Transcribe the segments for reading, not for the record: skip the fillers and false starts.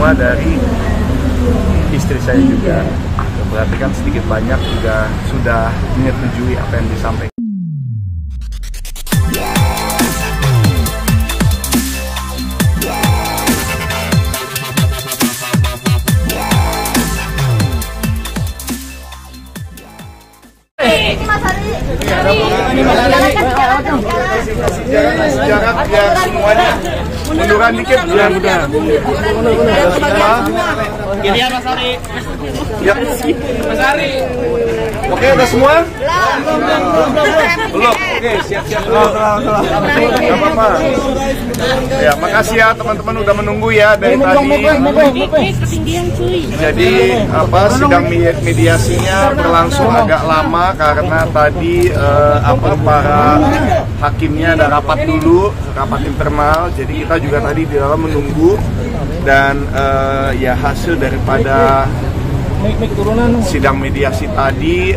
semua dari istri saya juga. Berarti kan sedikit banyak juga sudah menyetujui apa yang disampaikan. Jarak biar semuanya munduran dikit ya udah. Ini ya Mas Ari. Ya. Mas Ari. Oke, udah semua? Belum. Oke, siap-siap dulu. Enggak apa-apa. Ya, makasih ya teman-teman udah menunggu ya dari tadi. Jadi sidang mediasinya berlangsung agak lama karena tadi para hakimnya ada rapat dulu, rapat internal. Jadi kita juga tadi di dalam menunggu dan ya hasil daripada sidang mediasi tadi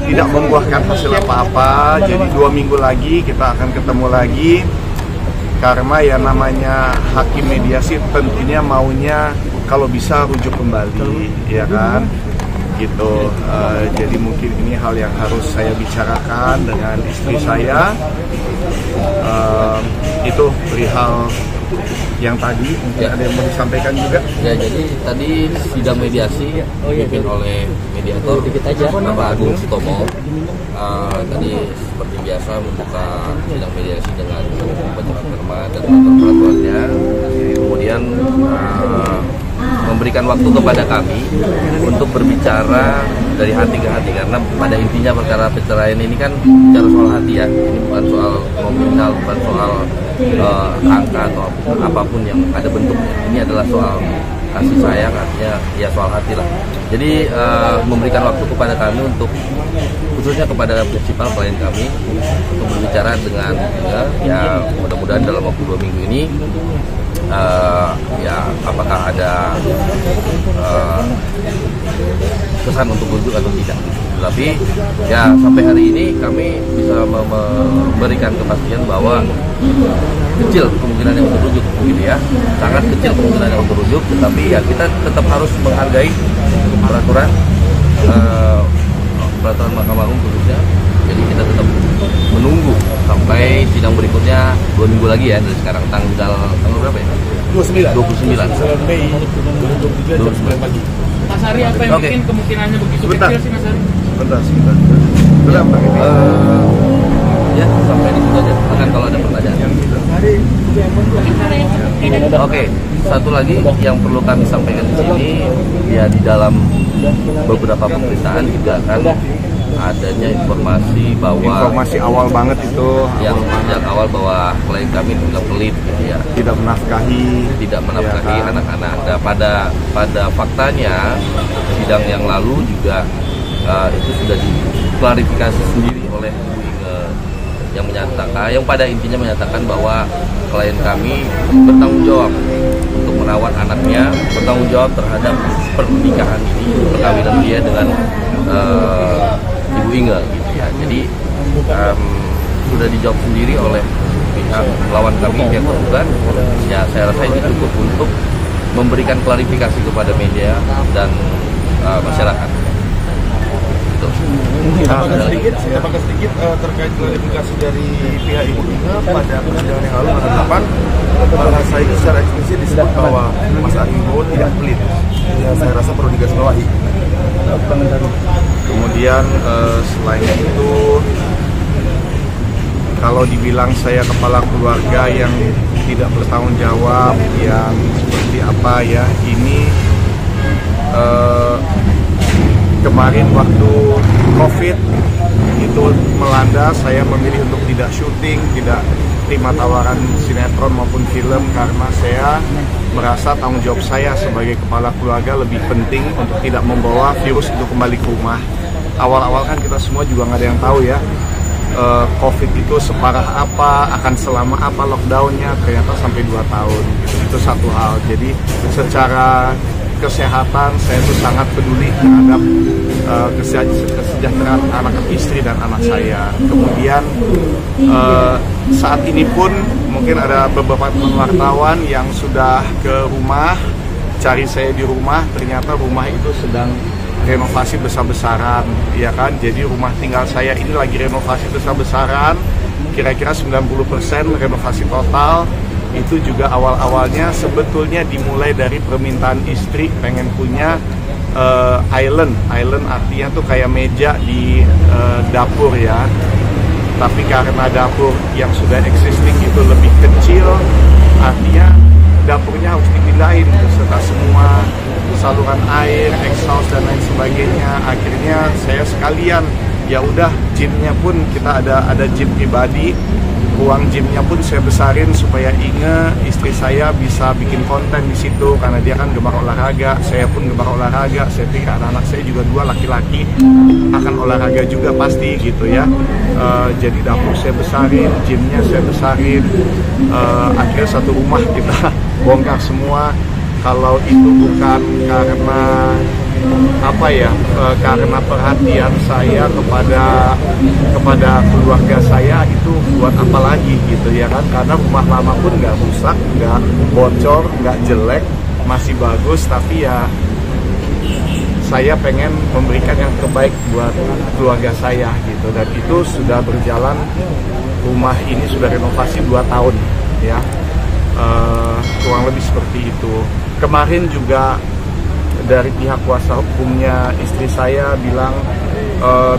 tidak membuahkan hasil apa-apa. Jadi 2 minggu lagi kita akan ketemu lagi karena ya namanya hakim mediasi tentunya maunya kalau bisa rujuk kembali, ya kan? Gitu. Jadi mungkin ini hal yang harus saya bicarakan dengan istri saya. Itu perihal yang tadi mungkin ada yang mau disampaikan juga. Ya, jadi tadi sidang mediasi dipimpin oleh mediator Bapak Agung Sutomo. Tadi seperti biasa membuka sidang mediasi dengan pembacaan firman dan peraturannya. Kemudian memberikan waktu kepada kami untuk berbicara dari hati ke hati, karena pada intinya perkara perceraian ini kan bicara soal hati ya. Ini bukan soal nominal, bukan soal angka atau apapun yang ada bentuknya. Ini adalah soal kasih sayang, artinya ya soal hati lah. Jadi memberikan waktu kepada kami untuk, khususnya kepada prinsipal klien kami, untuk berbicara dengan ya mudah-mudahan dalam waktu 2 minggu ini ya apakah ada kesan untuk rujuk atau tidak. Tapi ya sampai hari ini kami bisa memberikan kepastian bahwa kecil kemungkinannya untuk rujuk, begitu ya, sangat kecil kemungkinannya untuk rujuk. Tetapi ya kita tetap harus menghargai peraturan Mahkamah Agung khususnya. Jadi kita tetap menunggu sampai sidang berikutnya 2 minggu lagi ya, dari sekarang tanggal berapa ya? 29 Mei 2023 pagi. Mas Ari, apa yang bikin kemungkinannya begitu kecil sih Mas Ari? Sebentar. Ya, sampai di situ aja. Akan kalau ada pertanyaan. Oke, satu lagi yang perlu kami sampaikan di sini, ya di dalam beberapa pemberitaan juga kan adanya informasi awal banget itu yang awal bahwa klien kami tidak pelit gitu ya, tidak menafkahi ya, anak-anak. Nah, pada faktanya sidang yang lalu juga itu sudah diklarifikasi sendiri oleh Ibu Inge yang pada intinya menyatakan bahwa klien kami bertanggung jawab untuk merawat anaknya, bertanggung jawab terhadap pernikahan ini, perkawinan dia dengan Ibu Inge gitu ya. Jadi sudah dijawab sendiri oleh pihak lawan kami, pihak tergugat. Ya saya rasa ini cukup untuk memberikan klarifikasi kepada media dan masyarakat. Gitu. Apakah sedikit terkait klarifikasi dari pihak Ibu Inge pada persidangan yang lalu mengatakan bahasa itu secara eksplisit disebut bahwa Mas Ari Wibowo tidak pelit. Ya, saya rasa perlu digarisbawahi. Kemudian selain itu, kalau dibilang saya kepala keluarga yang tidak bertanggung jawab, yang seperti apa ya, ini kemarin waktu COVID itu melanda, saya memilih untuk tidak syuting, tidak terima tawaran sinetron maupun film karena saya merasa tanggung jawab saya sebagai kepala keluarga lebih penting untuk tidak membawa virus itu kembali ke rumah. Awal-awal kan kita semua juga nggak ada yang tahu ya, COVID itu separah apa, akan selama apa lockdownnya, ternyata sampai 2 tahun gitu. Itu satu hal. Jadi secara kesehatan saya itu sangat peduli terhadap kesejahteraan anak istri dan anak saya. Kemudian saat ini pun mungkin ada beberapa wartawan yang sudah ke rumah mencari saya di rumah, ternyata rumah itu sedang renovasi besar-besaran, ya kan. Jadi rumah tinggal saya ini lagi renovasi besar-besaran, kira-kira 90% renovasi total. Itu juga awal-awalnya sebetulnya dimulai dari permintaan istri pengen punya island artinya tuh kayak meja di dapur ya. Tapi karena dapur yang sudah existing itu lebih kecil, artinya dapurnya harus dipindahin beserta semua saluran air, exhaust dan lain sebagainya. Akhirnya saya sekalian, ya udah gymnya pun kita ada gym pribadi. Ruang gymnya pun saya besarin supaya Inge, istri saya, bisa bikin konten di situ karena dia kan gemar olahraga, saya pun gemar olahraga. Saya pikir anak-anak saya juga 2 laki-laki akan olahraga juga pasti gitu ya. Jadi dapur saya besarin, gymnya saya besarin. Akhirnya satu rumah kita bongkar semua. Kalau itu bukan karena apa ya, karena perhatian saya kepada keluarga saya, itu buat apa lagi gitu ya kan. Karena rumah lama pun nggak rusak, nggak bocor, nggak jelek, masih bagus. Tapi ya saya pengen memberikan yang terbaik buat keluarga saya gitu. Dan itu sudah berjalan, rumah ini sudah renovasi 2 tahun ya, kurang lebih seperti itu. Kemarin juga dari pihak kuasa hukumnya istri saya bilang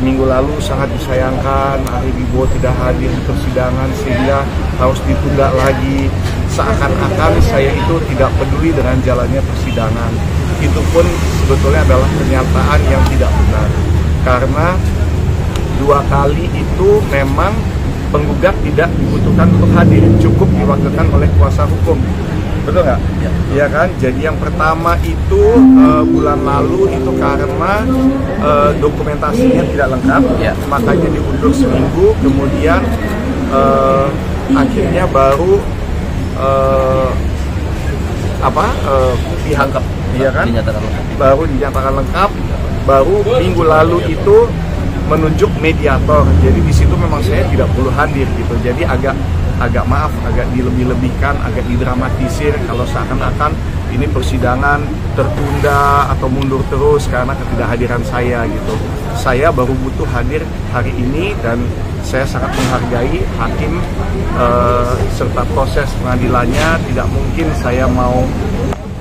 minggu lalu sangat disayangkan Ari Wibowo tidak hadir di persidangan sehingga harus ditunda lagi. Seakan-akan saya itu tidak peduli dengan jalannya persidangan. Itu pun sebetulnya adalah pernyataan yang tidak benar, karena 2 kali itu memang penggugat tidak dibutuhkan untuk hadir, cukup diwakilkan oleh kuasa hukum. Betul nggak? Ya kan. Jadi yang pertama itu bulan lalu itu karena dokumentasinya tidak lengkap, makanya diundur seminggu. Kemudian akhirnya baru pihak ya kan, baru dinyatakan lengkap. Baru minggu lalu itu menunjuk mediator. Jadi di situ memang saya tidak perlu hadir gitu. Jadi agak dilebih-lebihkan, agak didramatisir kalau seakan-akan ini persidangan tertunda atau mundur terus karena ketidakhadiran saya gitu. Saya baru butuh hadir hari ini dan saya sangat menghargai hakim serta proses pengadilannya. Tidak mungkin saya mau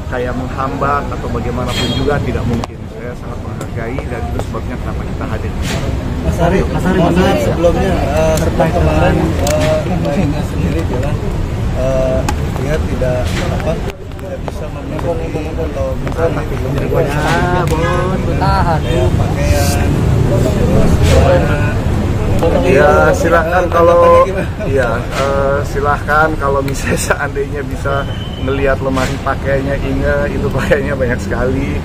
kayak menghambat atau bagaimanapun juga, tidak mungkin. Saya sangat menghargai dan itu sebabnya kenapa kita hadir. Mas Ari sebelumnya terkait kemarin Inge sendiri bilang dia tidak bisa memiliki atau misalnya tahan pakaian ya silahkan silahkan kalau misalnya seandainya bisa melihat lemari pakaiannya Inge, itu pakaiannya banyak sekali.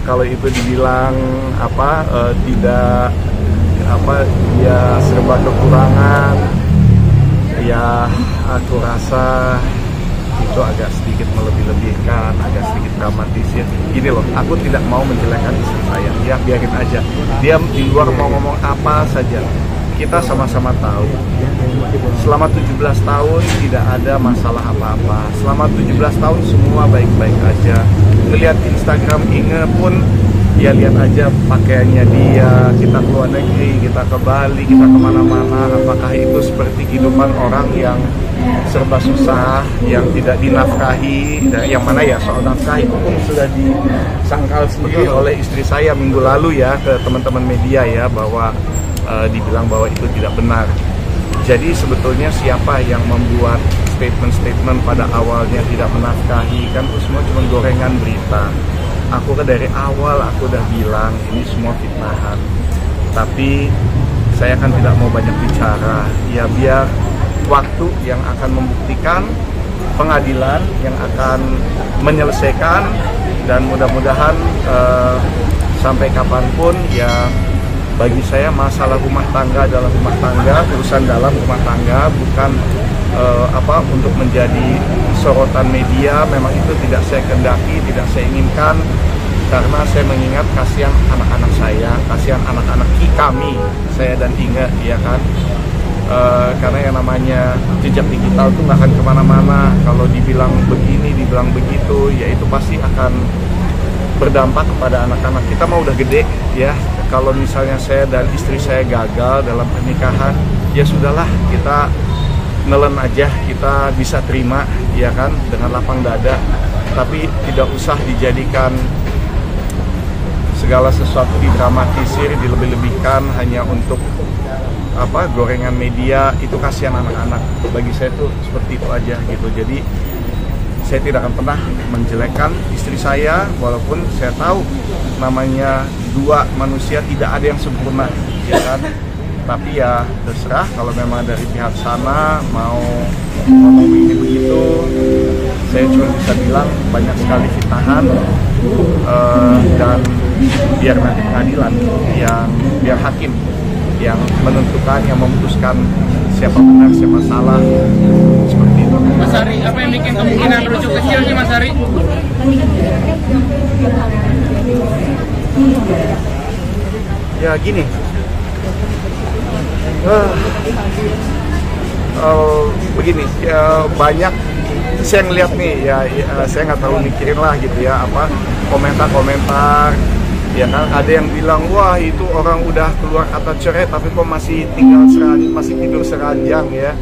Kalau itu dibilang tidak dia serba kekurangan, ya aku rasa itu agak sedikit melebih-lebihkan, agak sedikit dramatisir. Gini loh, aku tidak mau menjelekkan istri saya, ya biarin aja. Dia di luar mau ngomong apa saja, kita sama-sama tahu. Selama 17 tahun tidak ada masalah apa-apa. Selama 17 tahun semua baik-baik aja. Ngelihat Instagram Inge pun, ya lihat aja pakaiannya dia. Kita ke luar negeri, kita ke Bali, kita kemana-mana. Apakah itu seperti kehidupan orang yang serba susah, yang tidak dinafkahi? Dan yang mana ya soal nafkah itu pun sudah disangkal sendiri oleh istri saya minggu lalu ya ke teman-teman media ya, bahwa dibilang bahwa itu tidak benar. Jadi sebetulnya siapa yang membuat statement-statement pada awalnya tidak menafkahi, kan itu semua cuma gorengan berita. Aku kan dari awal aku udah bilang ini semua fitnahan. Tapi saya kan tidak mau banyak bicara. Ya biar waktu yang akan membuktikan, pengadilan yang akan menyelesaikan, dan mudah-mudahan sampai kapanpun ya, bagi saya masalah rumah tangga adalah rumah tangga, urusan dalam rumah tangga, bukan untuk menjadi sorotan media. Memang itu tidak saya kehendaki, tidak saya inginkan, karena saya mengingat kasihan anak-anak saya, kasihan anak-anak kami, saya dan Inge, ya kan. karena yang namanya jejak digital itu nggak akan kemana-mana. Kalau dibilang begini, dibilang begitu, ya itu pasti akan berdampak kepada anak-anak. Kita mah udah gede ya. Kalau misalnya saya dan istri saya gagal dalam pernikahan, ya sudahlah, kita nelen aja, kita bisa terima ya kan, dengan lapang dada. Tapi tidak usah dijadikan segala sesuatu didramatisir, dilebih-lebihkan hanya untuk gorengan media. Itu kasihan anak-anak. Bagi saya tuh seperti itu aja gitu. Jadi saya tidak akan pernah menjelekkan istri saya, walaupun saya tahu namanya dua manusia tidak ada yang sempurna ya kan. Tapi ya terserah, kalau memang dari pihak sana mau ngomong ini begitu, saya cuma bisa bilang banyak sekali fitnahan, dan biar nanti pengadilan biar hakim yang menentukan, yang memutuskan siapa benar, siapa salah, seperti itu. Mas Ari, apa yang bikin kemungkinan rujuk kecil sih Mas Ari? Ya gini, begini, banyak saya ngeliat nih ya, saya nggak terlalu mikirin lah gitu ya, komentar-komentar. Ya kan, ada yang bilang, wah itu orang udah keluar kata cerai tapi kok masih masih tidur seranjang ya,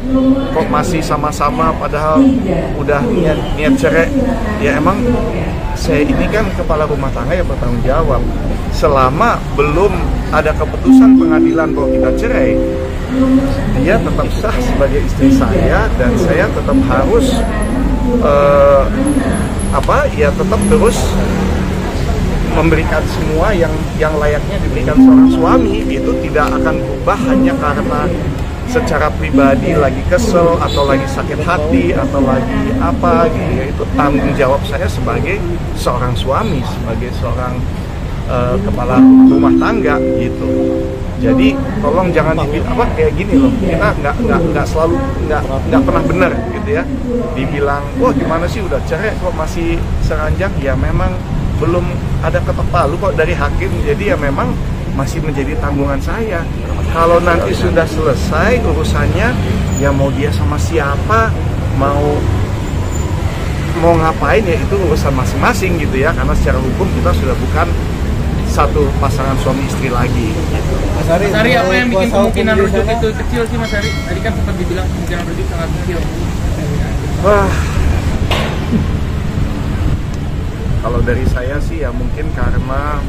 kok masih sama-sama padahal udah niat cerai. Ya emang saya ini kan kepala rumah tangga yang bertanggung jawab. Selama belum ada keputusan pengadilan bahwa kita cerai, dia tetap sah sebagai istri saya, dan saya tetap harus tetap terus memberikan semua yang layaknya diberikan seorang suami. Itu tidak akan berubah hanya karena secara pribadi lagi kesel atau lagi sakit hati atau lagi apa gitu ya. Itu tanggung jawab saya sebagai seorang suami, sebagai seorang kepala rumah tangga gitu. Jadi tolong jangan dibilang kayak gini loh, kita nggak pernah benar gitu ya. Dibilang, wah gimana sih udah cerai kok masih seranjang. Ya memang belum ada ketok palu kok dari hakim, jadi ya memang masih menjadi tanggungan saya. Kalau nanti sudah selesai urusannya, ya mau dia sama siapa, mau ngapain, ya itu urusan masing-masing gitu ya. Karena secara hukum kita sudah bukan satu pasangan suami istri lagi. Mas Ari, apa yang bikin kemungkinan rujuk itu kecil sih Mas Ari? Tadi kan sempat dibilang kemungkinan rujuk sangat kecil. Wah, kalau dari saya sih ya mungkin karena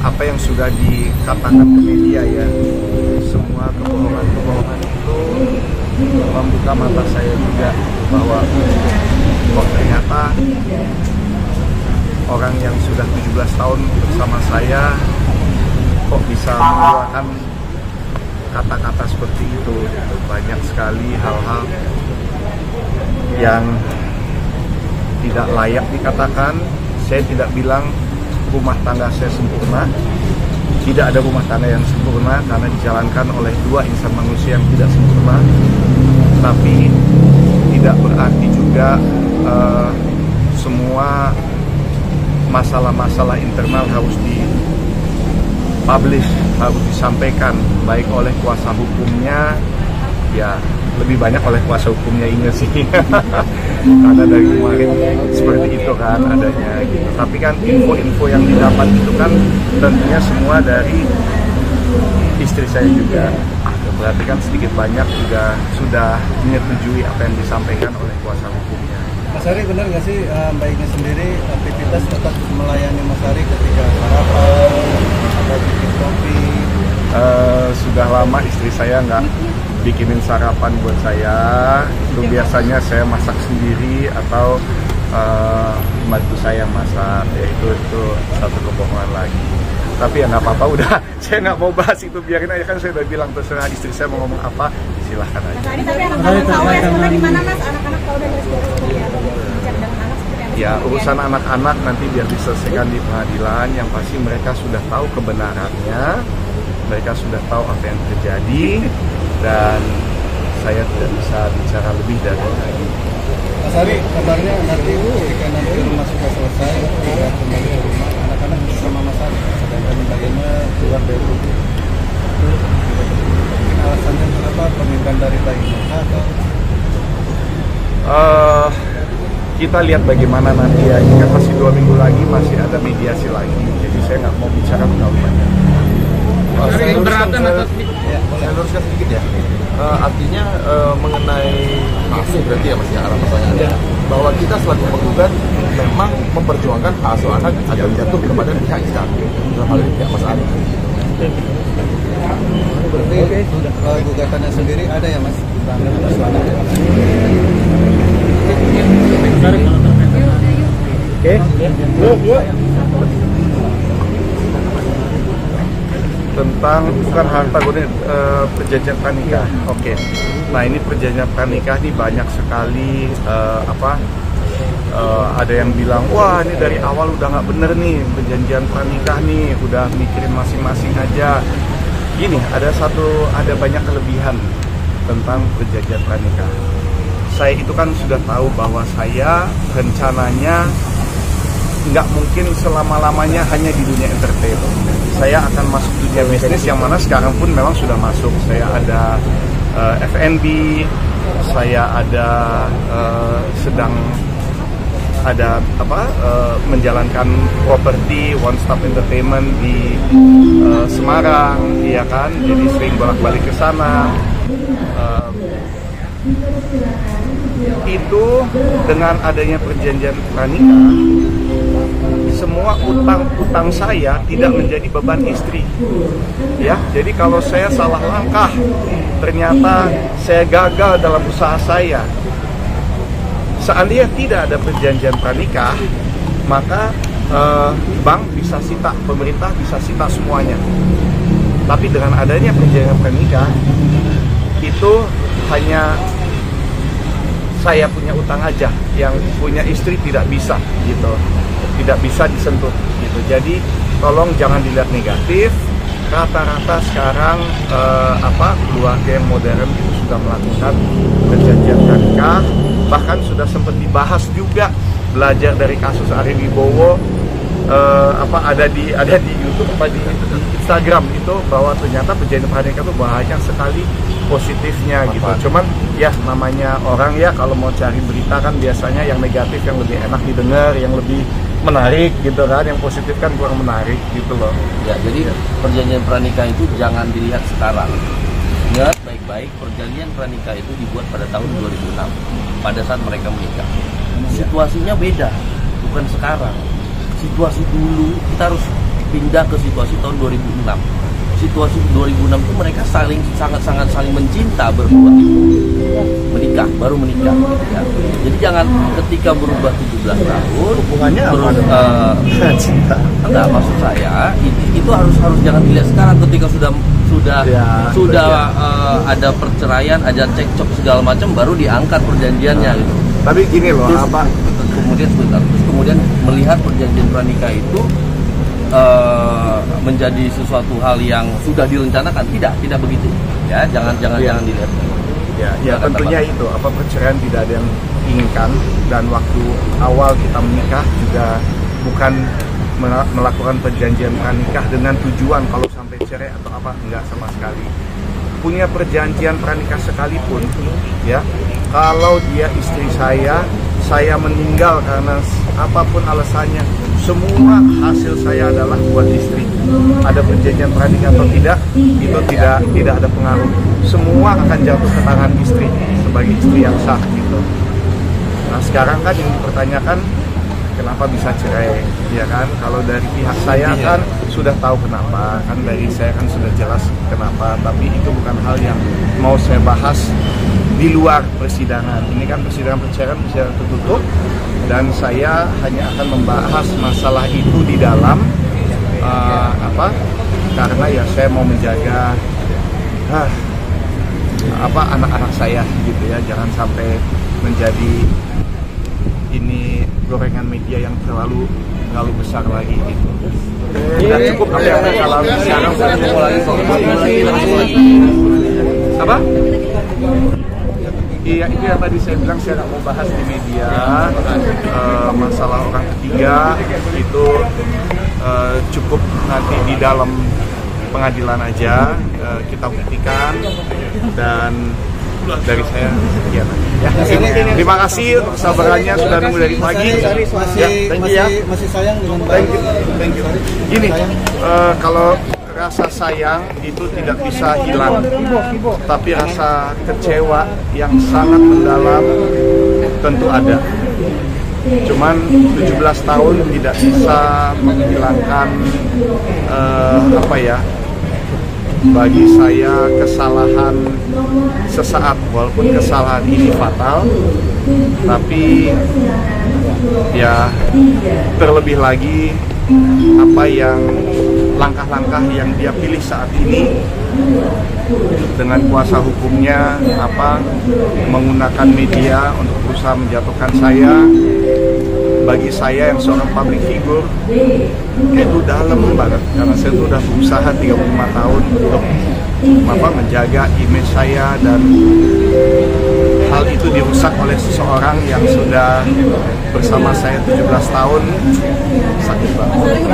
apa yang sudah dikatakan ke media ya, semua kebohongan itu membuka mata saya juga bahwa kok ternyata orang yang sudah 17 tahun bersama saya kok bisa mengeluarkan kata-kata seperti itu. Banyak sekali hal-hal yang tidak layak dikatakan. Saya tidak bilang rumah tangga saya sempurna. Tidak ada rumah tangga yang sempurna karena dijalankan oleh dua insan manusia yang tidak sempurna. Tapi tidak berarti juga semua masalah-masalah internal harus dipublish, harus disampaikan baik oleh kuasa hukumnya, ya lebih banyak oleh kuasa hukumnya ini sih. Karena dari kemarin seperti itu kan adanya gitu. Tapi kan info-info yang didapat itu kan tentunya semua dari istri saya juga. Berarti kan sedikit banyak juga sudah menyetujui apa yang disampaikan oleh kuasa hukumnya. Mas Ari, benar nggak sih Mbak Inge sendiri aktivitas tetap melayani Mas Ari ketika sarapan atau bikin kopi? Sudah lama istri saya nggak bikinin sarapan buat saya. Itu biasanya saya masak sendiri atau bantu saya masak. Ya itu satu kebohongan lagi. Tapi ya nggak apa-apa, udah saya nggak mau bahas itu, biarin aja, kan saya udah bilang terserah istri saya mau ngomong apa, silahkan aja. Mas Ari, tapi anak-anak tahu ya sebenarnya gimana Mas? Anak-anak tahu dan bicara dengan anak seperti apa? Ya urusan anak-anak nanti biar diselesaikan di pengadilan. Yang pasti mereka sudah tahu kebenarannya, mereka sudah tahu apa yang terjadi, dan saya tidak bisa bicara lebih dari itu. Mas Ari, kabarnya nanti ketika nanti rumah sudah selesai, tidak kembali ke rumah, anak-anak bersama Mas Ari, sedangkan Mbak Inge keluar dari rumah. Mungkin alasannya kita lihat bagaimana nanti ya. Ini kan masih 2 minggu lagi, masih ada mediasi lagi. Jadi saya nggak mau bicara terlalu banyak. Saya luruskan sedikit ya. Artinya mengenai hasil berarti ya Mas ya, arah pertanyaannya bahwa kita selaku penggugat memang memperjuangkan hak asuh anak agar jatuh kepada pihak Islam dalam hal ini pihak Mas Ari. Berarti gugatannya sendiri ada ya Mas? Tentang bukan harta gono, perjanjian pranikah. Oke. Nah ini perjanjian pranikah ini banyak sekali ada yang bilang wah ini dari awal udah nggak bener nih perjanjian pranikah nih, udah mikirin masing-masing aja. Gini, ada banyak kelebihan tentang perjanjian pranikah. Saya itu kan sudah tahu bahwa saya rencananya nggak mungkin selama-lamanya hanya di dunia entertain. Saya akan masuk dunia bisnis yang mana sekarang pun memang sudah masuk. Saya ada F&B, saya ada sedang ada menjalankan properti one stop entertainment di Semarang, ya kan? Jadi sering bolak-balik ke sana. Itu dengan adanya perjanjian pranikah, semua utang saya tidak menjadi beban istri, ya. Jadi kalau saya salah langkah, ternyata saya gagal dalam usaha saya, seandainya tidak ada perjanjian pranikah, maka bank bisa sita, pemerintah bisa sita semuanya. Tapi dengan adanya perjanjian pranikah, itu hanya saya punya utang aja, yang punya istri tidak bisa gitu, tidak bisa disentuh gitu. Jadi tolong jangan dilihat negatif. Rata-rata sekarang keluarga yang modern itu sudah melakukan perjanjian pranikah, bahkan sudah sempat dibahas juga, belajar dari kasus Ari Wibowo, ada di YouTube, di Instagram itu, bahwa ternyata perjanjian pranikah itu banyak sekali positifnya gitu. Cuman ya namanya orang ya, kalau mau cari berita kan biasanya yang negatif yang lebih enak didengar, yang lebih menarik gitu kan, yang positif kan kurang menarik gitu loh. Ya, jadi perjanjian pranikah itu jangan dilihat sekarang. Ingat baik-baik, perjanjian pranikah itu dibuat pada tahun 2006 pada saat mereka menikah. Situasinya beda, bukan sekarang. Situasi dulu kita harus pindah ke situasi tahun 2006. Situasi 2006 itu mereka sangat-sangat saling mencinta berdua, baru menikah gitu kan. Jadi jangan ketika berubah 17 tahun hubungannya cinta. Enggak, maksud saya itu harus jangan dilihat sekarang ketika sudah ada perceraian, ada cekcok segala macam, baru diangkat perjanjiannya gitu. Tapi gini loh, kemudian melihat perjanjian pranikah itu menjadi sesuatu hal yang sudah direncanakan, tidak begitu ya, jangan dilihat ya tentunya itu perceraian tidak ada yang inginkan, dan waktu awal kita menikah juga bukan melakukan perjanjian pranikah dengan tujuan kalau sampai cerai atau enggak sama sekali. Punya perjanjian pranikah sekalipun ya, kalau dia istri saya meninggal karena apapun alasannya, semua hasil saya adalah buat istri. Ada perjanjian pranikah atau tidak, itu tidak ada pengaruh. Semua akan jatuh ke tangan istri sebagai istri yang sah gitu. Nah sekarang kan yang dipertanyakan kenapa bisa cerai, ya kan? Kalau dari pihak saya kan sudah tahu kenapa, kan dari saya kan sudah jelas kenapa. Tapi itu bukan hal yang mau saya bahas di luar persidangan. Ini kan persidangan perceraian tertutup, dan saya hanya akan membahas masalah itu di dalam karena ya saya mau menjaga anak-anak saya gitu ya, jangan sampai menjadi ini gorengan media yang terlalu besar lagi gitu. Sudah cukup apa yang saya alami sekarang, apa? Iya, itu yang tadi saya bilang saya nggak mau bahas di media. Masalah orang ketiga itu cukup nanti di dalam pengadilan aja kita buktikan, dan dari saya sekian. Ya, terima kasih untuk kesabarannya sudah nunggu dari pagi. Masih sayang dengan Thank you. Gini, kalau rasa sayang itu tidak bisa hilang, tapi rasa kecewa yang sangat mendalam tentu ada. Cuman 17 tahun tidak bisa menghilangkan bagi saya kesalahan sesaat, walaupun kesalahan ini fatal, tapi ya terlebih lagi langkah-langkah yang dia pilih saat ini dengan kuasa hukumnya menggunakan media untuk berusaha menjatuhkan saya. Bagi saya yang seorang public figure itu dalam banget, karena saya sudah berusaha 35 tahun untuk menjaga image saya, dan hal itu dirusak oleh seseorang yang sudah bersama saya 17 tahun. Sakit banget.